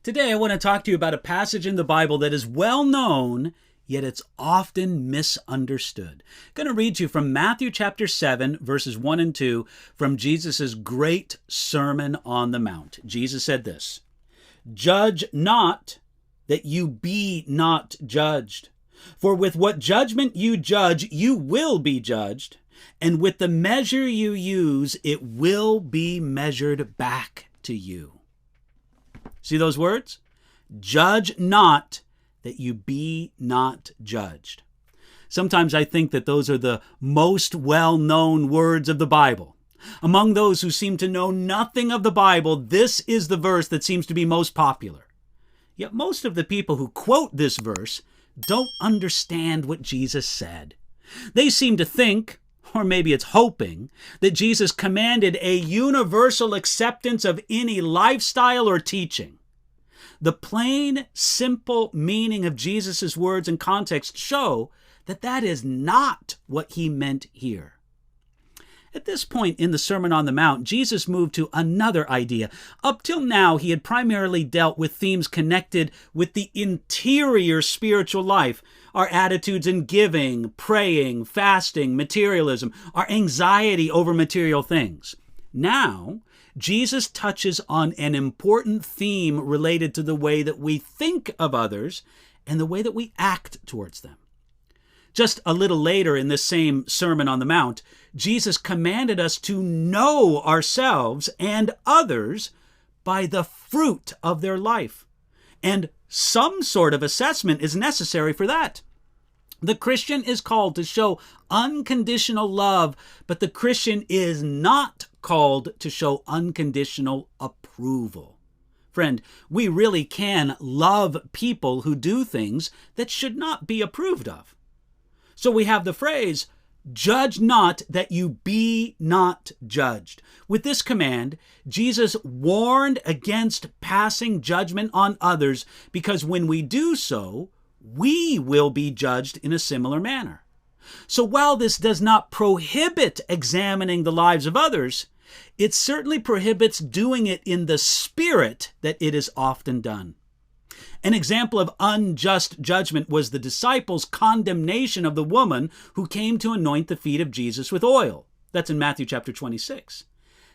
Today I want to talk to you about a passage in the Bible that is well known, yet it's often misunderstood. I'm going to read to you from Matthew chapter 7, verses 1 and 2, from Jesus' great Sermon on the Mount. Jesus said this, "Judge not, that you be not judged. For with what judgment you judge, you will be judged, and with the measure you use, it will be measured back to you." See those words? Judge not, that you be not judged. Sometimes I think that those are the most well-known words of the Bible. Among those who seem to know nothing of the Bible, this is the verse that seems to be most popular. Yet most of the people who quote this verse don't understand what Jesus said. They seem to think, or maybe it's hoping, that Jesus commanded a universal acceptance of any lifestyle or teaching. The plain, simple meaning of Jesus' words and context show that that is not what he meant here. At this point in the Sermon on the Mount, Jesus moved to another idea. Up till now, he had primarily dealt with themes connected with the interior spiritual life, our attitudes in giving, praying, fasting, materialism, our anxiety over material things. Now, Jesus touches on an important theme related to the way that we think of others and the way that we act towards them. Just a little later in this same Sermon on the Mount, Jesus commanded us to know ourselves and others by the fruit of their life. And some sort of assessment is necessary for that. The Christian is called to show unconditional love, but the Christian is not called to show unconditional approval. Friend, we really can love people who do things that should not be approved of. So we have the phrase, "Judge not, that you be not judged." With this command, Jesus warned against passing judgment on others because when we do so, we will be judged in a similar manner. So while this does not prohibit examining the lives of others, it certainly prohibits doing it in the spirit that it is often done. An example of unjust judgment was the disciples' condemnation of the woman who came to anoint the feet of Jesus with oil. That's in Matthew chapter 26.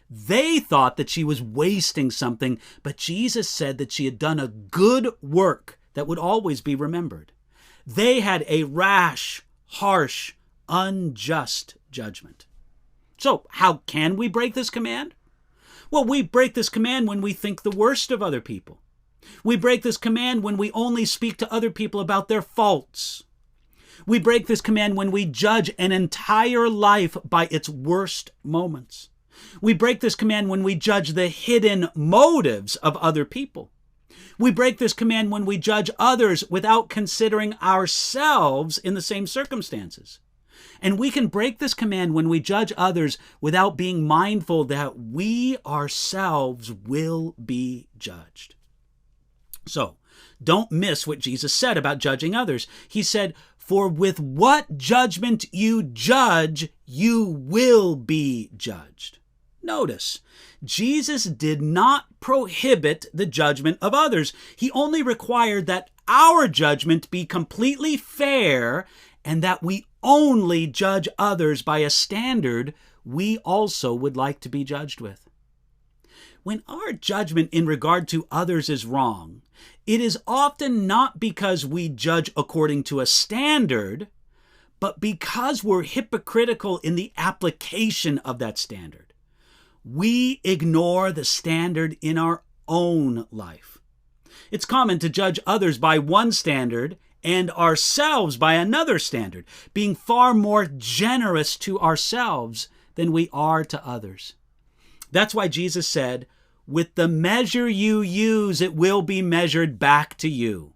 They thought that she was wasting something, but Jesus said that she had done a good work that would always be remembered. They had a rash, harsh, unjust judgment. So how can we break this command? Well, we break this command when we think the worst of other people. We break this command when we only speak to other people about their faults. We break this command when we judge an entire life by its worst moments. We break this command when we judge the hidden motives of other people. We break this command when we judge others without considering ourselves in the same circumstances. And we can break this command when we judge others without being mindful that we ourselves will be judged. So, don't miss what Jesus said about judging others. He said, "For with what judgment you judge, you will be judged." Notice, Jesus did not prohibit the judgment of others. He only required that our judgment be completely fair and that we only judge others by a standard we also would like to be judged with. When our judgment in regard to others is wrong, it is often not because we judge according to a standard, but because we're hypocritical in the application of that standard. We ignore the standard in our own life. It's common to judge others by one standard and ourselves by another standard, being far more generous to ourselves than we are to others. That's why Jesus said, "With the measure you use, it will be measured back to you."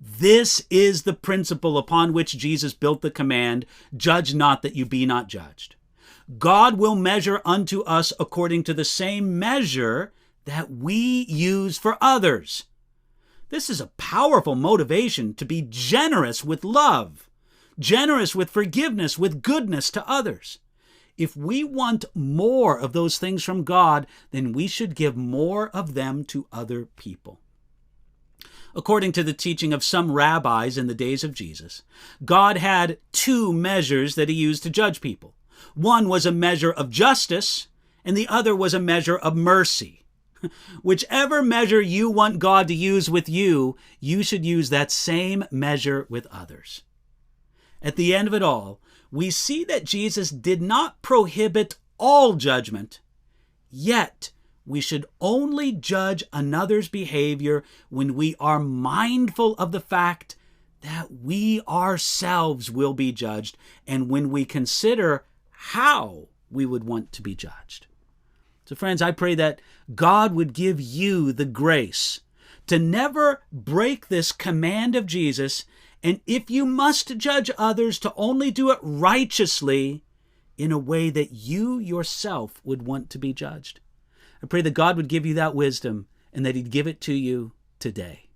This is the principle upon which Jesus built the command, "Judge not, that you be not judged." God will measure unto us according to the same measure that we use for others. This is a powerful motivation to be generous with love, generous with forgiveness, with goodness to others. If we want more of those things from God, then we should give more of them to other people. According to the teaching of some rabbis in the days of Jesus, God had two measures that he used to judge people. One was a measure of justice, and the other was a measure of mercy. Whichever measure you want God to use with you, you should use that same measure with others. At the end of it all, we see that Jesus did not prohibit all judgment, yet we should only judge another's behavior when we are mindful of the fact that we ourselves will be judged, and when we consider how we would want to be judged. So friends, I pray that God would give you the grace to never break this command of Jesus, and if you must judge others, to only do it righteously in a way that you yourself would want to be judged. I pray that God would give you that wisdom and that he'd give it to you today.